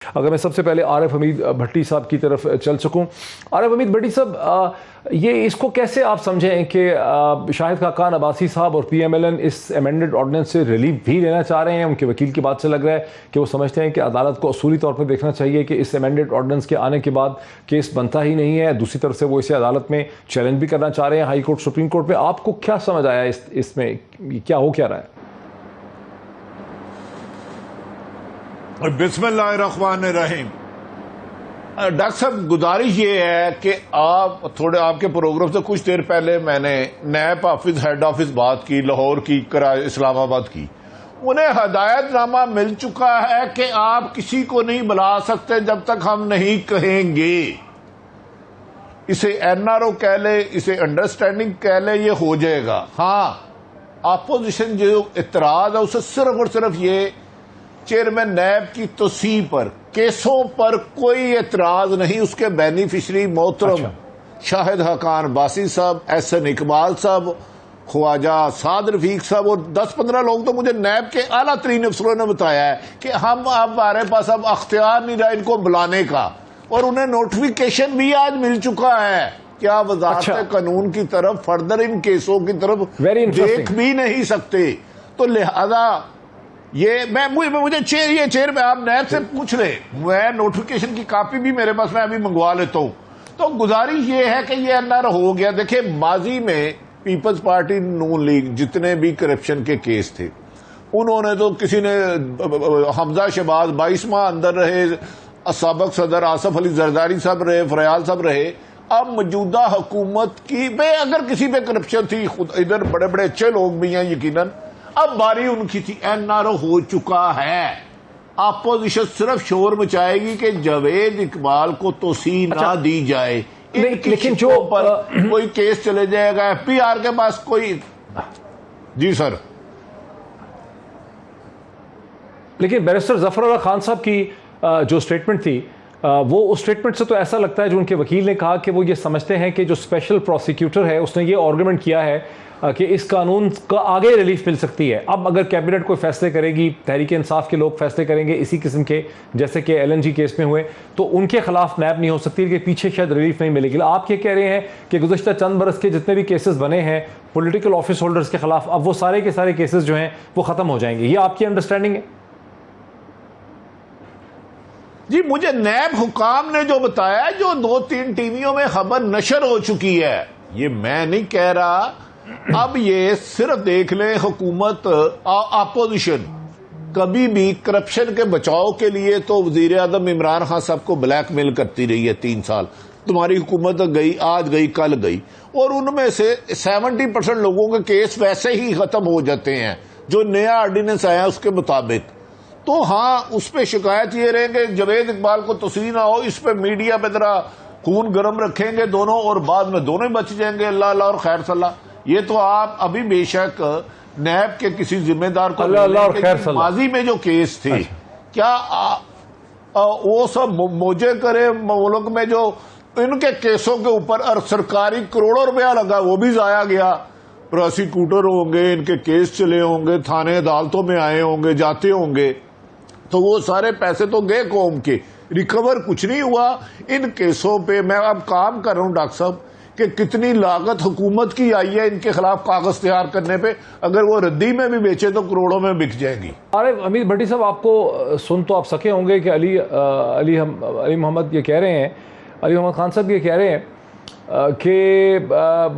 अगर मैं सबसे पहले आरिफ हमीद भट्टी साहब की तरफ चल सकूं। आरिफ हमीद भट्टी साहब, ये इसको कैसे आप समझें कि शाहिद खाकान अब्बासी साहब और पीएमएलएन इस अमेंडेड ऑर्डिनेंस से रिलीफ भी लेना चाह रहे हैं? उनके वकील की बात से लग रहा है कि वो समझते हैं कि अदालत को असूली तौर पर देखना चाहिए कि इस अमेंडेड ऑर्डिनेंस के आने के बाद केस बनता ही नहीं है। दूसरी तरफ से वो इसे अदालत में चैलेंज भी करना चाह रहे हैं, हाई कोर्ट, सुप्रीम कोर्ट में। आपको क्या समझ आया इसमें क्या हो क्या रहा है? बिस्मिल्लाहिर्रहमानिर्रहीम। डॉक्टर साहब, गुजारिश ये है कि आप थोड़े, आपके प्रोग्राम से कुछ देर पहले मैंने नैब ऑफिस, हेड ऑफिस बात की, लाहौर की, इस्लामाबाद की। उन्हें हदायतनामा मिल चुका है कि आप किसी को नहीं बुला सकते जब तक हम नहीं कहेंगे। इसे एनआरओ कह ले, इसे अंडरस्टैंडिंग कह ले, ये हो जाएगा। हाँ, अपोजिशन जो इतराज है उसे सिर्फ और सिर्फ ये चेयरमैन नैब की तोसी पर, केसों पर कोई एतराज नहीं। उसके बेनिफिशरी मोहतरम शाहिद खाकान अब्बासी साहब, एहसन इकबाल साहब, ख्वाजा साद रफीक साहब और 10-15 लोग तो मुझे नैब के आला तरीन अफसरों ने बताया है कि हम अब हमारे पास अब अख्तियार नहीं रहा इनको बुलाने का, और उन्हें नोटिफिकेशन भी आज मिल चुका है कि आप वज़ारत कानून की तरफ फर्दर इन केसों की तरफ देख भी नहीं सकते। तो लिहाजा ये मुझे ये चेयर में आप नैब से पूछ रहे, मैं नोटिफिकेशन की कॉपी भी मेरे पास, मैं अभी मंगवा लेता हूं। तो गुजारिश ये है कि ये एनआर हो गया। देखिए, माजी में पीपल्स पार्टी, नून लीग, जितने भी करप्शन के केस थे, उन्होंने तो किसी ने हमजा शहबाज 22 माह अंदर रहे, साबिक सदर आसफ अली जरदारी साहब रहे, फरयाल साहब रहे। अब मौजूदा हुकूमत की अगर किसी पे करप्शन थी, खुद इधर बड़े बड़े अच्छे लोग भी हैं यकीनन, अब बारी उनकी थी। एनआरओ हो चुका है। अपोजिशन सिर्फ शोर मचाएगी कि जावेद इकबाल को तोसी ना दी जाए। लेकिन जो पर कोई केस चले जाएगा एफपीआर के पास कोई। जी सर। लेकिन बैरिस्टर जफर खान साहब की जो स्टेटमेंट थी, वो उस स्टेटमेंट से तो ऐसा लगता है, जो उनके वकील ने कहा कि वो ये समझते हैं कि जो स्पेशल प्रोसिक्यूटर है उसने ये आर्गुमेंट किया है कि इस कानून का आगे रिलीफ मिल सकती है। अब अगर कैबिनेट कोई फैसले करेगी, तहरीक इंसाफ के लोग फैसले करेंगे इसी किस्म के, जैसे कि एलएनजी केस में हुए, तो उनके खिलाफ नैब नहीं हो सकती, कि पीछे शायद रिलीफ नहीं मिलेगी। आप ये कह रहे हैं कि गुज़श्ता चंद बरस के जितने भी केसेस बने हैं पॉलिटिकल ऑफिस होल्डर्स के खिलाफ, अब वो सारे के सारे केसेस जो हैं वो खत्म हो जाएंगे। ये आपकी अंडरस्टैंडिंग है? जी, मुझे नैब हुकाम ने जो बताया, जो 2-3 टीवियों में खबर नशर हो चुकी है, ये मैं नहीं कह रहा। अब ये सिर्फ देख ले, हुकूमत, अपोजिशन कभी भी करप्शन के बचाव के लिए तो वजीर आजम इमरान खान साहब को ब्लैकमेल करती रही है 3 साल। तुम्हारी हुकूमत गई, आज गई, कल गई, और उनमें से 70% लोगों के केस वैसे ही खत्म हो जाते हैं जो नया ऑर्डिनेंस आया उसके मुताबिक। तो हाँ, उस पर शिकायत ये रहेंगे जावेद इकबाल को तस्लीम ना हो, इस पर मीडिया पे जरा खून गर्म रखेंगे दोनों, और बाद में दोनों ही बच जाएंगे, अल्लाह अल्लाह और खैर सल्लाह। ये तो आप अभी बेशक नैब के किसी जिम्मेदार को माजी में जो केस थे, क्या वो सब मोजे करे मुल्क में, जो इनके केसों के ऊपर और सरकारी करोड़ों रुपया लगा, वो भी जाया गया। प्रोसिक्यूटर होंगे, इनके केस चले होंगे, थाने अदालतों में आए होंगे, जाते होंगे, तो वो सारे पैसे तो गए कौम के, रिकवर कुछ नहीं हुआ। इन केसों पे मैं अब काम कर रहा हूं डॉक्टर साहब कि कितनी लागत हुकूमत की आई है इनके खिलाफ कागज तैयार करने पे। अगर वो रद्दी में भी बेचे तो करोड़ों में बिक जाएगी। अरे अमीर भट्टी साहब, आपको सुन तो आप सके होंगे कि अली मोहम्मद ये कह रहे हैं, अली मोहम्मद खान साहब ये कह रहे हैं कि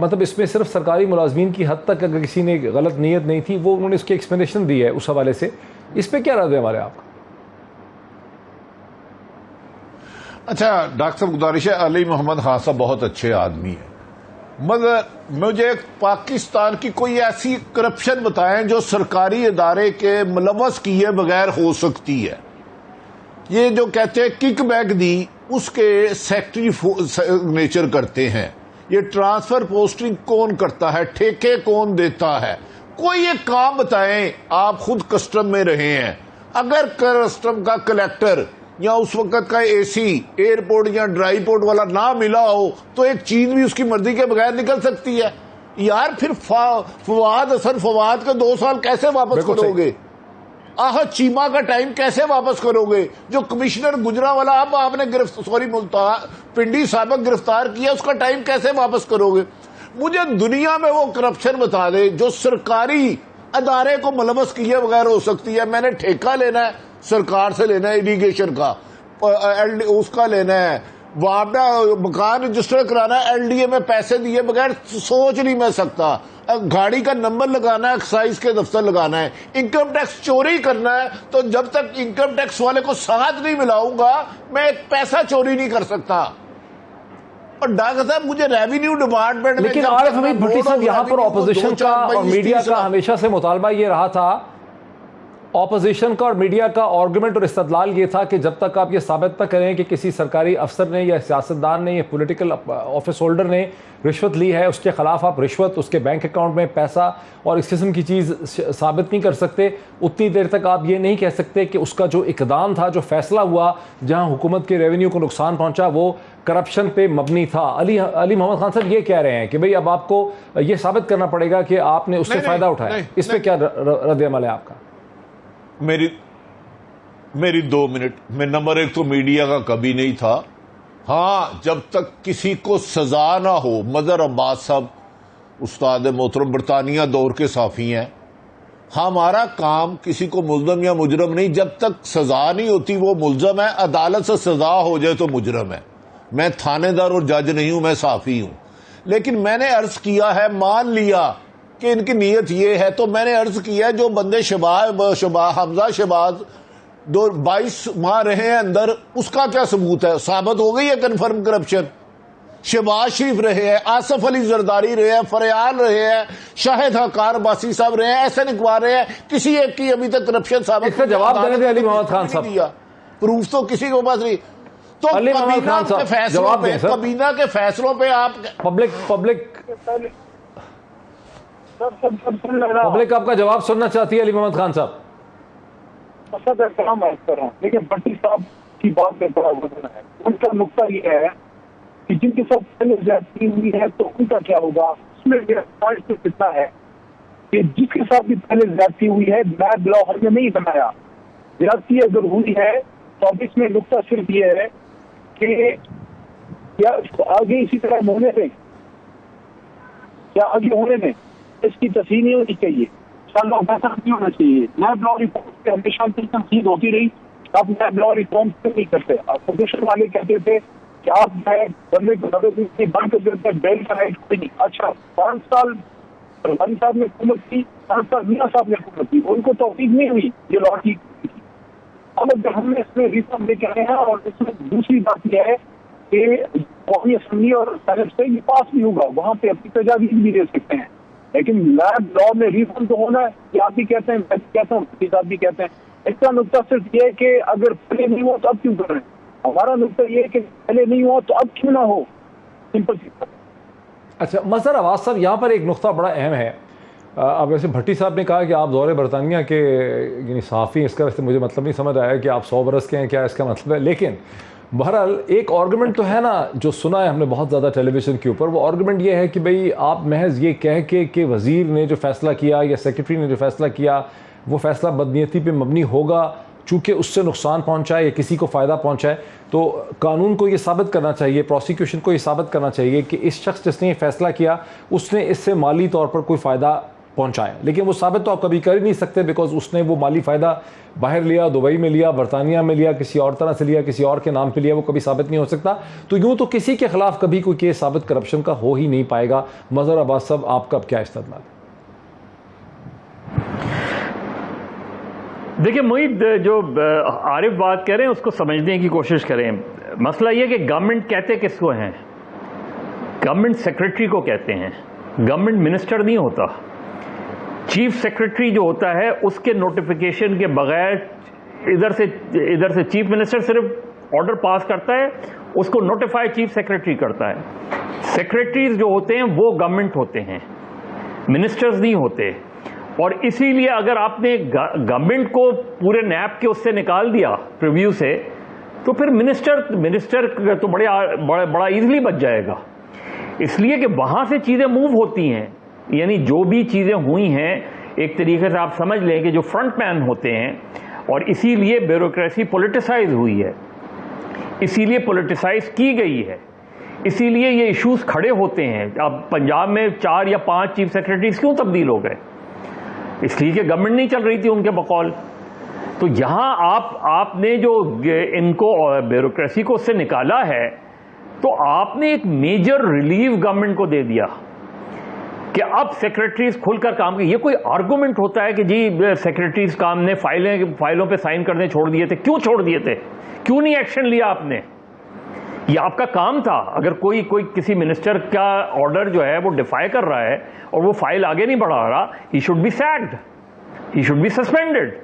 मतलब इसमें सिर्फ सरकारी मुलाजमीन की हद तक अगर किसी ने गलत नीयत नहीं थी, वो उन्होंने उसकी एक्सप्लेनेशन दी है उस हवाले से। इस पर क्या रद्द है हमारे आपका? अच्छा डॉक्टर साहब, गुजारिश है, अली मोहम्मद खान साहब बहुत अच्छे आदमी हैं, मगर मुझे पाकिस्तान की कोई ऐसी करप्शन बताएं जो सरकारी इदारे के मुलव्वस किए बगैर हो सकती है। ये जो कहते हैं किक बैक दी, उसके सेक्रेटरी नेचर करते हैं। ये ट्रांसफर पोस्टिंग कौन करता है, ठेके कौन देता है, कोई एक काम बताएं। आप खुद कस्टम में रहे हैं, अगर कस्टम का कलेक्टर या उस वक्त का एसी एयरपोर्ट या ड्राई पोर्ट वाला ना मिला हो, तो एक चीज भी उसकी मर्जी के बगैर निकल सकती है यार। फिर फवाद, असन फवाद का 2 साल कैसे वापस करोगे? आहत चीमा का टाइम कैसे वापस करोगे? जो कमिश्नर गुजरावाला अब आपने पिंडी साहब गिरफ्तार किया, उसका टाइम कैसे वापस करोगे? मुझे दुनिया में वो करप्शन बता दे जो सरकारी अदारे को मुलवस किए बगैर हो सकती है। मैंने ठेका लेना है, सरकार से लेना है, इरिगेशन का उसका लेना है, वहां पे मकान रजिस्टर कराना है, एलडीए में पैसे दिए बगैर सोच नहीं मैं सकता। गाड़ी का नंबर लगाना है, एक्साइज के दफ्तर लगाना है, इनकम टैक्स चोरी करना है, तो जब तक इनकम टैक्स वाले को साथ नहीं मिलाऊंगा मैं एक पैसा चोरी नहीं कर सकता। और डॉक्टर साहब मुझे रेवेन्यू डिपार्टमेंट में, लेकिन आरिफ हमीद भट्टी साहब, यहाँ पर ऑपोजिशन का और मीडिया का हमेशा से मुतालबा ये रहा था, ऑपोजिशन का और मीडिया का आर्गुमेंट और इस्तदलाल ये था कि जब तक आप ये साबित न करें कि किसी सरकारी अफसर ने या सियासतदान ने या पॉलिटिकल ऑफिस होल्डर ने रिश्वत ली है, उसके खिलाफ आप रिश्वत, उसके बैंक अकाउंट में पैसा और इस किस्म की चीज़ साबित नहीं कर सकते, उतनी देर तक आप ये नहीं कह सकते कि उसका जो इकदाम था, जो फैसला हुआ जहां हुकूमत के रेवेन्यू को नुकसान पहुंचा, वो करप्शन पे मबनी था। अली मोहम्मद खान साहब ये कह रहे हैं कि भाई अब आपको ये साबित करना पड़ेगा कि आपने उससे फ़ायदा उठाया। इस पर क्या रद्द-ए-अमल है आपका? मेरी 2 मिनट में, नंबर 1 तो मीडिया का कभी नहीं था। हाँ, जब तक किसी को सजा ना हो, मदर अब्बास साहब उस्ताद मोहतरम बरतानिया दौर के साफी हैं, हमारा काम किसी को मुल्ज़म या मुजरम नहीं, जब तक सजा नहीं होती वो मुल्ज़म है, अदालत से सजा हो जाए तो मुजरम है। मैं थानेदार और जज नहीं हूं, मैं साफी हूं। लेकिन मैंने अर्ज किया है, मान लिया कि इनकी नीयत ये है, तो मैंने अर्ज किया है जो बंदे हमजा शहबाज 22 माह रहे हैं अंदर, उसका क्या सबूत है? साबित हो गई है कन्फर्म करप्शन। शहबाज शरीफ रहे हैं, आसफ अली जरदारी रहे हैं, फरयाल रहे हैं, शाहिद हकार बासी साहब रहे हैं, एहसन इकबाल रहे हैं, किसी एक की अभी तक करप्शन साबित। इसका जवाब देने दे अली मोहम्मद खान साहब। प्रूफ तो किसी के पास नहीं। तो कबीना के फैसलों पे आप पब्लिक आपका जवाब सुनना चाहती है अली मोहम्मद खान साहब। देखिए भट्टी साहब की बात में बड़ा वजन है। उनका नुक्ता ये है कि जिनके साथ पहले ज्यादती हुई है तो उनका क्या होगा। उसमें मेरा पॉइंट तो कितना है कि जिसके साथ भी पहले ज्यादती हुई है, बैड लॉ हमने नहीं बनाया। ज्यादती अगर हुई है तो अब इसमें नुक्ता सिर्फ ये है कि क्या आगे इसी तरह होने में, क्या आगे होने में इसकी तस्वीर नहीं होनी चाहिए, पैसा नहीं होना चाहिए। नैब लॉ रिफॉर्म से हमेशा तस्वीर होती रही, अब नैब लॉ रिफॉर्म क्यों नहीं करते? अपोजिशन वाले कहते थे कि आप बंदे को बंद कर देते, बेल का राइट कोई नहीं। अच्छा, 5 साल रबानी साहब ने हुकूमत की, 5 साल मियां साहब ने हुकूमत की, उनको तौफीक नहीं हुई ये लॉ की। अब अगर हमने इसमें रिफॉर्म लेके आए हैं, और इसमें दूसरी बात यह है कि कौमी असम्बली और सेनेट से ये पास भी होगा, वहां पे अपनी तजावीज भी दे सकते हैं। लेकिन लैब लॉ में रिफॉर्म तो होना है, ये आप भी कहते हैं, मैं भी कहता हूँ, साहब भी कहते हैं। इसका नुकता सिर्फ ये है कि अगर पहले नहीं हुआ तो अब क्यों कर रहे हैं। हमारा नुकता ये है कि पहले नहीं हुआ तो अब क्यों ना हो, सिंपल सी। अच्छा मज़हर अब्बास साहब, यहाँ पर एक नुकता बड़ा अहम है। अब वैसे भट्टी साहब ने कहा कि आप दौरे बरतानिया के यानी सहाफ़ी, इसका वैसे मुझे मतलब नहीं समझ आया कि आप 100 बरस के हैं, क्या इसका मतलब है। लेकिन बहरहाल एक आर्गुमेंट तो है ना जो सुना है हमने बहुत ज़्यादा टेलीविज़न के ऊपर, वो आर्गुमेंट ये है कि भाई आप महज ये कह के कि वज़ीर ने जो फ़ैसला किया या सेक्रेटरी ने जो फ़ैसला किया वो फ़ैसला बदनीयती पे मबनी होगा, चूँकि उससे नुकसान पहुँचाए या किसी को फ़ायदा पहुँचाए, तो कानून को ये साबित करना चाहिए, प्रोसिक्यूशन को ये साबित करना चाहिए कि इस शख्स जिसने ये फ़ैसला किया उसने इससे माली तौर पर कोई फ़ायदा पहुँचाया। लेकिन वो साबित तो आप कभी कर ही नहीं सकते, बिकॉज उसने वो माली फ़ायदा बाहर लिया, दुबई में लिया, बरतानिया में लिया, किसी और तरह से लिया, किसी और के नाम पे लिया, वो कभी साबित नहीं हो सकता। तो यूँ तो किसी के ख़िलाफ़ कभी कोई केस साबित करप्शन का हो ही नहीं पाएगा। मज़हर अब्बास साहब, आपका अब क्या इस्तेमाल? देखिए मुईद, जो आरिफ बात कह रहे हैं उसको समझने की कोशिश करें। मसला ये कि गवर्नमेंट कहते किसको हैं? गवर्नमेंट सेक्रेटरी को कहते हैं, गवर्नमेंट मिनिस्टर नहीं होता। चीफ सेक्रेटरी जो होता है उसके नोटिफिकेशन के बगैर इधर से चीफ मिनिस्टर सिर्फ ऑर्डर पास करता है, उसको नोटिफाई चीफ सेक्रेटरी करता है। सेक्रेटरीज जो होते हैं वो गवर्नमेंट होते हैं, मिनिस्टर्स नहीं होते। और इसीलिए अगर आपने गवर्नमेंट को पूरे नैब के उससे निकाल दिया प्रीव्यू से, तो फिर मिनिस्टर तो बड़ा इजीली बच जाएगा। इसलिए कि वहां से चीजें मूव होती हैं, यानी जो भी चीजें हुई हैं एक तरीके से आप समझ लें कि जो फ्रंट मैन होते हैं, और इसीलिए ब्यूरोक्रेसी पॉलिटिसाइज हुई है, इसीलिए पॉलिटिसाइज की गई है, इसीलिए ये इश्यूज खड़े होते हैं। अब पंजाब में 4 या 5 चीफ सेक्रेटरीज क्यों तब्दील हो गए? इसलिए कि गवर्नमेंट नहीं चल रही थी उनके बकौल। तो यहां आपने जो इनको ब्यूरोक्रेसी को उससे निकाला है, तो आपने एक मेजर रिलीफ गवर्नमेंट को दे दिया कि अब सेक्रेटरीज खुलकर काम की। ये कोई आर्गुमेंट होता है कि जी सेक्रेटरीज काम ने फाइलों पे साइन करने छोड़ दिए थे? क्यों छोड़ दिए थे? क्यों नहीं एक्शन लिया आपने? ये आपका काम था। अगर कोई किसी मिनिस्टर का ऑर्डर जो है वो डिफाई कर रहा है और वो फाइल आगे नहीं बढ़ा रहा, he should be sacked, he should be suspended.